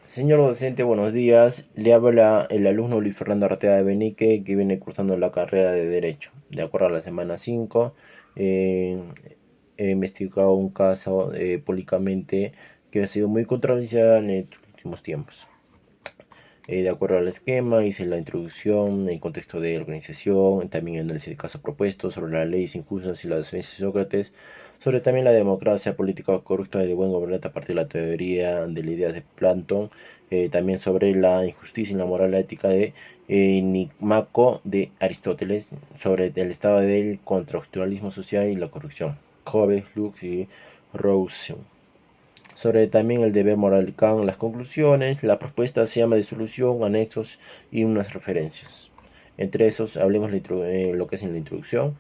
Señor docente, buenos días. Le habla el alumno Luis Fernando Arteaga de Benique, que viene cursando la carrera de Derecho. De acuerdo a la semana 5, eh, he investigado un caso públicamente que ha sido muy controversial en los últimos tiempos. De acuerdo al esquema, hice la introducción, el contexto de organización, también el análisis de caso propuesto sobre las leyes injustas y las defensas de Sócrates, sobre también la democracia política corrupta y de buen gobernante a partir de la teoría de las ideas de Platón, también sobre la injusticia y la moral ética de Nicmaco de Aristóteles, sobre el estado del contraculturalismo social y la corrupción, Hobbes, Lux y Rousseau sobre también el deber moral de Kant, las conclusiones, la propuesta se llama de solución, anexos y unas referencias. Entre esos, hablemos lo que es en la introducción,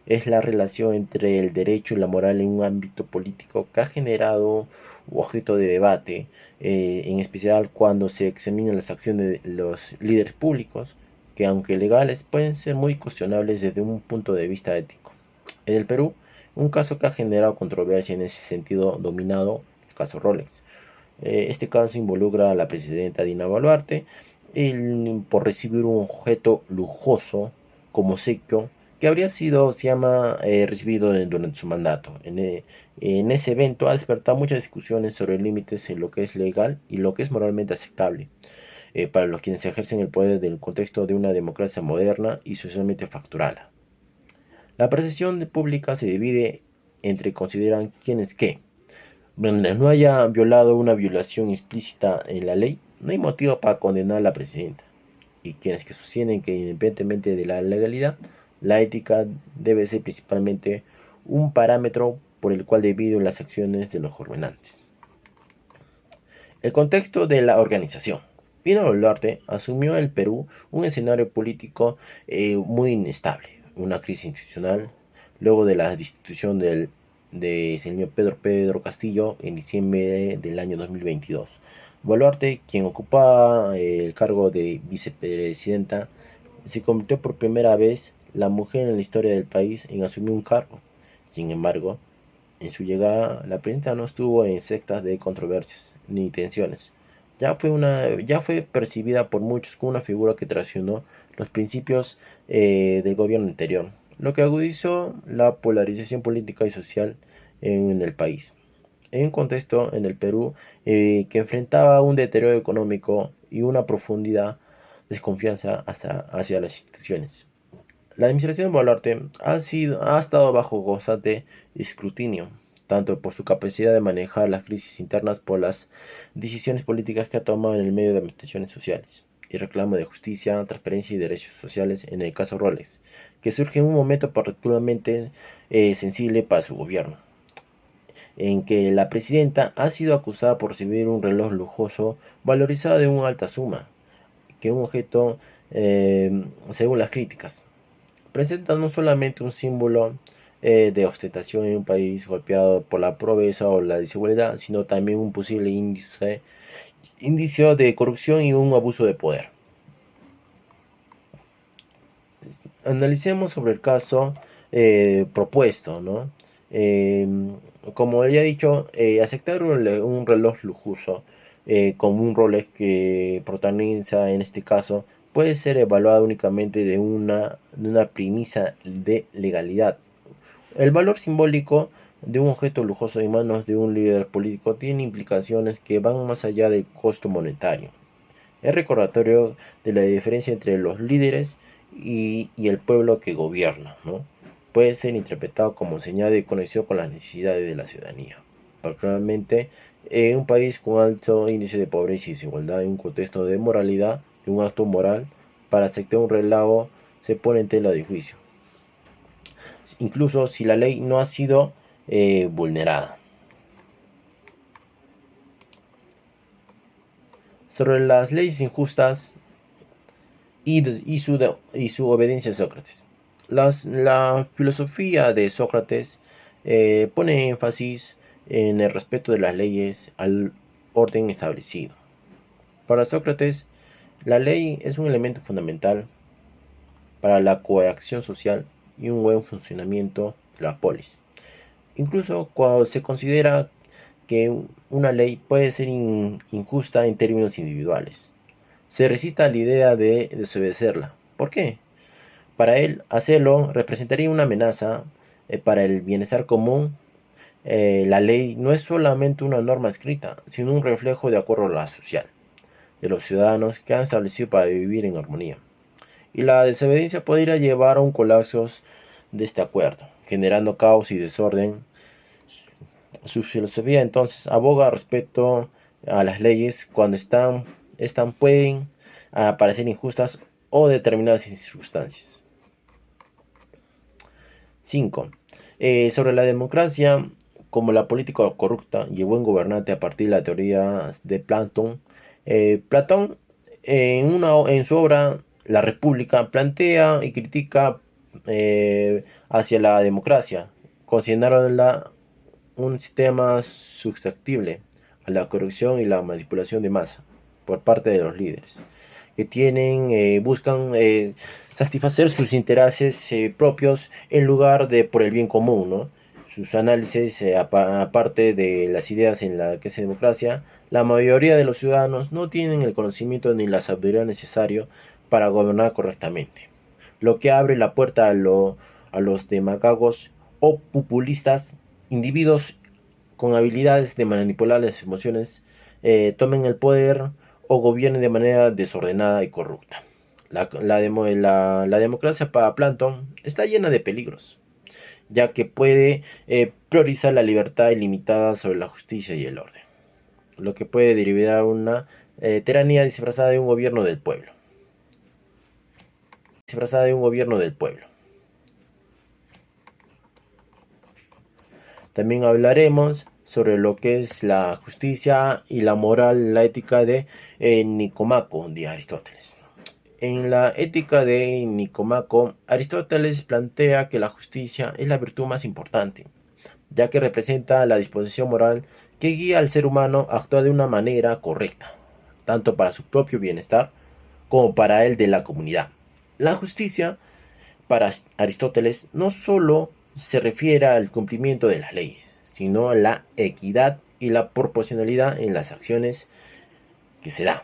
es la relación entre el derecho y la moral en un ámbito político que ha generado objeto de debate, en especial cuando se examinan las acciones de los líderes públicos, que aunque legales pueden ser muy cuestionables desde un punto de vista ético. En el Perú, un caso que ha generado controversia en ese sentido dominado el caso Rolex. Este caso involucra a la presidenta Dina Boluarte por recibir un objeto lujoso como obsequio que habría sido, se llama, recibido durante su mandato. En ese evento ha despertado muchas discusiones sobre límites en lo que es legal y lo que es moralmente aceptable para los quienes ejercen el poder del contexto de una democracia moderna y socialmente fracturada. La percepción pública se divide entre consideran quién es qué. Mientras no haya violado una violación explícita en la ley, no hay motivo para condenar a la presidenta. Y quienes que sostienen que independientemente de la legalidad, la ética debe ser principalmente un parámetro por el cual dividen las acciones de los gobernantes. El contexto de la organización. Dina Boluarte asumió el Perú un escenario político muy inestable, una crisis institucional, luego de la destitución de señor Pedro Castillo en diciembre del año 2022. Boluarte, quien ocupaba el cargo de vicepresidenta, se convirtió por primera vez la mujer en la historia del país en asumir un cargo. Sin embargo, en su llegada, la presidenta no estuvo en sectas de controversias ni tensiones. Ya fue percibida por muchos como una figura que traicionó los principios del gobierno anterior, lo que agudizó la polarización política y social en el país. En un contexto en el Perú que enfrentaba un deterioro económico y una profunda desconfianza hacia las instituciones. La administración Boluarte ha estado bajo constante escrutinio, tanto por su capacidad de manejar las crisis internas por las decisiones políticas que ha tomado en el medio de administraciones sociales y reclamo de justicia, transparencia y derechos sociales en el caso Rolex, que surge en un momento particularmente sensible para su gobierno, en que la presidenta ha sido acusada por recibir un reloj lujoso valorizado de una alta suma, que un objeto, según las críticas, presenta no solamente un símbolo de ostentación en un país golpeado por la pobreza o la desigualdad, sino también un posible índice de corrupción y un abuso de poder. Analicemos sobre el caso propuesto, ¿no? Eh, Como ya he dicho, aceptar un reloj lujoso como un Rolex que protagoniza en este caso puede ser evaluado únicamente de una premisa de legalidad. El valor simbólico de un objeto lujoso en manos de un líder político tiene implicaciones que van más allá del costo monetario. Es recordatorio de la diferencia entre los líderes y el pueblo que gobierna, ¿no? Puede ser interpretado como señal de conexión con las necesidades de la ciudadanía. Particularmente en un país con alto índice de pobreza y desigualdad, en un contexto de moralidad, de un acto moral, para aceptar un relajo se pone en tela de juicio, incluso si la ley no ha sido vulnerada. Sobre las leyes injustas y su obediencia a Sócrates. La filosofía de Sócrates pone énfasis en el respeto de las leyes al orden establecido. Para Sócrates, la ley es un elemento fundamental para la coacción social y un buen funcionamiento de la polis. Incluso cuando se considera que una ley puede ser injusta en términos individuales. Se resiste a la idea de desobedecerla. ¿Por qué? Para él, hacerlo representaría una amenaza para el bienestar común. La ley no es solamente una norma escrita, sino un reflejo de acuerdo a la social de los ciudadanos que han establecido para vivir en armonía. Y la desobediencia podría llevar a un colapso de este acuerdo, generando caos y desorden. Su filosofía entonces aboga respecto a las leyes cuando pueden parecer injustas o determinadas circunstancias. 5. Sobre la democracia, como la política corrupta y el buen gobernante a partir de la teoría de Platón. Platón, en su obra La República, plantea y critica hacia la democracia, considerándola un sistema susceptible a la corrupción y la manipulación de masa por parte de los líderes, que buscan satisfacer sus intereses propios en lugar de por el bien común, ¿no? Sus análisis, aparte de las ideas en la que es democracia, la mayoría de los ciudadanos no tienen el conocimiento ni la sabiduría necesario para gobernar correctamente, lo que abre la puerta a los demagogos o populistas, individuos con habilidades de manipular las emociones, tomen el poder o gobiernen de manera desordenada y corrupta. La democracia para Platón está llena de peligros, ya que puede priorizar la libertad ilimitada sobre la justicia y el orden, lo que puede derivar una tiranía disfrazada de un gobierno del pueblo. También hablaremos sobre lo que es la justicia y la moral, la ética de Nicomaco de Aristóteles. En la ética de Nicomaco, Aristóteles plantea que la justicia es la virtud más importante, ya que representa la disposición moral que guía al ser humano a actuar de una manera correcta, tanto para su propio bienestar como para el de la comunidad. La justicia, para Aristóteles, no solo se refiere al cumplimiento de las leyes, sino a la equidad y la proporcionalidad en las acciones que se da.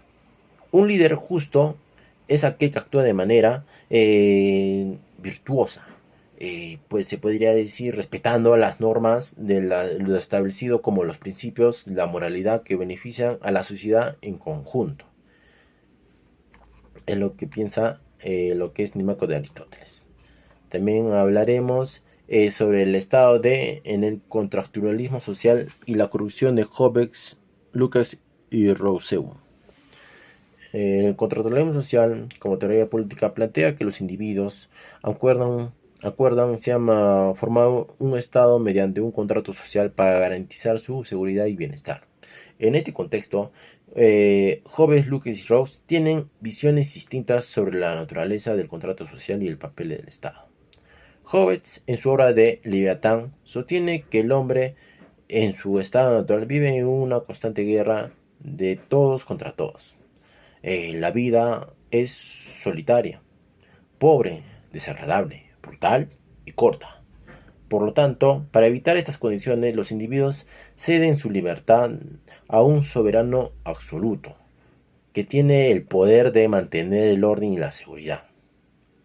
Un líder justo es aquel que actúa de manera virtuosa, pues se podría decir respetando las normas de lo establecido como los principios, la moralidad que benefician a la sociedad en conjunto. Es lo que piensa lo que es Nicomaco de Aristóteles. También hablaremos sobre el estado en el contractualismo social y la corrupción de Hobbes, Lucas y Rousseau. El contractualismo social, como teoría política, plantea que los individuos se han formado un estado mediante un contrato social para garantizar su seguridad y bienestar. En este contexto, Hobbes, Lucas y Rousseau tienen visiones distintas sobre la naturaleza del contrato social y el papel del Estado. Hobbes, en su obra de Leviatán, sostiene que el hombre en su estado natural vive en una constante guerra de todos contra todos. La vida es solitaria, pobre, desagradable, brutal y corta. Por lo tanto, para evitar estas condiciones, los individuos ceden su libertad a un soberano absoluto, que tiene el poder de mantener el orden y la seguridad.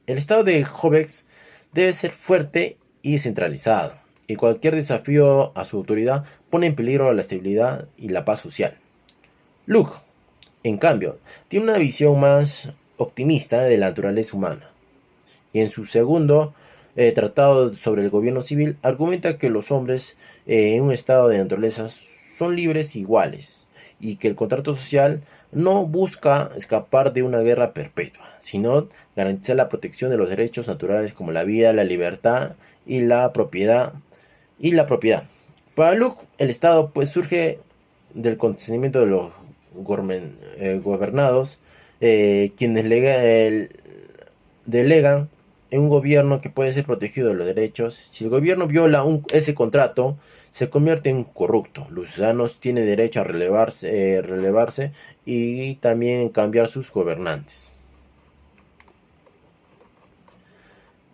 El estado de Hobbes debe ser fuerte y centralizado, y cualquier desafío a su autoridad pone en peligro la estabilidad y la paz social. Luke, en cambio, tiene una visión más optimista de la naturaleza humana, y en su segundo tratado sobre el gobierno civil argumenta que los hombres en un estado de naturaleza son libres e iguales, y que el contrato social no busca escapar de una guerra perpetua, sino garantizar la protección de los derechos naturales como la vida, la libertad y la propiedad. Para Luke, el Estado pues surge del consentimiento de los gobernados, quienes delegan en un gobierno que puede ser protegido de los derechos. Si el gobierno viola ese contrato, se convierte en corrupto. Los ciudadanos tienen derecho a relevarse y también cambiar sus gobernantes.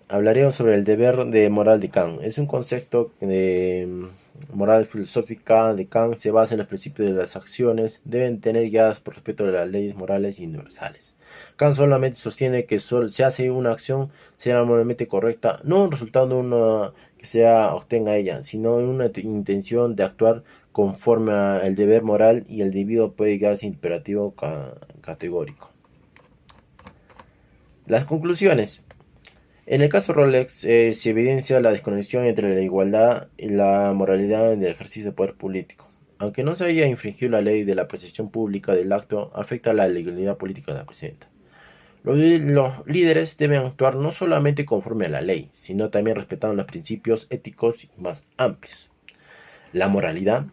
Hablaremos sobre el deber de moral de Kant. Es un concepto moral filosófica de Kant se basa en los principios de las acciones deben tener guiadas por respeto de las leyes morales y universales. Kant solamente sostiene que se hace una acción sea moralmente correcta, no un resultado de una que se obtenga ella, sino en una intención de actuar conforme al deber moral y el debido puede llegarse imperativo categórico. Las conclusiones. En el caso Rolex se evidencia la desconexión entre la igualdad y la moralidad en el ejercicio de poder político. Aunque no se haya infringido la ley de la apreciación pública del acto, afecta la legalidad política de la presidenta. Los líderes deben actuar no solamente conforme a la ley, sino también respetando los principios éticos más amplios. La moralidad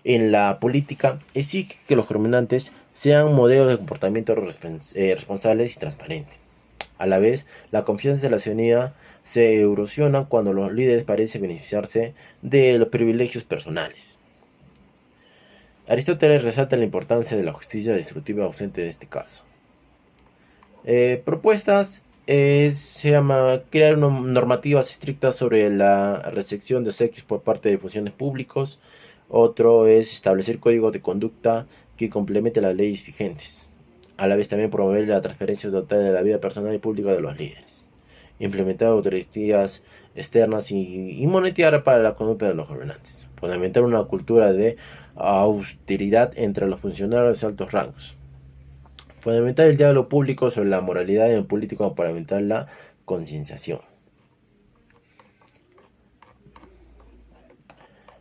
en la política exige que los gobernantes sean modelos de comportamiento responsables y transparentes. A la vez, la confianza de la ciudadanía se erosiona cuando los líderes parecen beneficiarse de los privilegios personales. Aristóteles resalta la importancia de la justicia distributiva ausente de este caso. Propuestas se llama crear normativas estrictas sobre la recepción de obsequios por parte de funcionarios públicos. Otro es establecer códigos de conducta que complementen las leyes vigentes. A la vez también promover la transferencia total de la vida personal y pública de los líderes. Implementar autoridades externas y monitorear para la conducta de los gobernantes. Fundamentar una cultura de austeridad entre los funcionarios de altos rangos. Fundamentar el diálogo público sobre la moralidad en el político para aumentar la concienciación.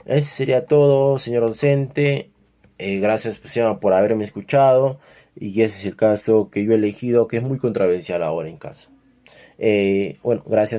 Ese sería todo, señor docente. Gracias por haberme escuchado. Y ese es el caso que yo he elegido, que es muy controversial ahora en casa. Bueno, gracias.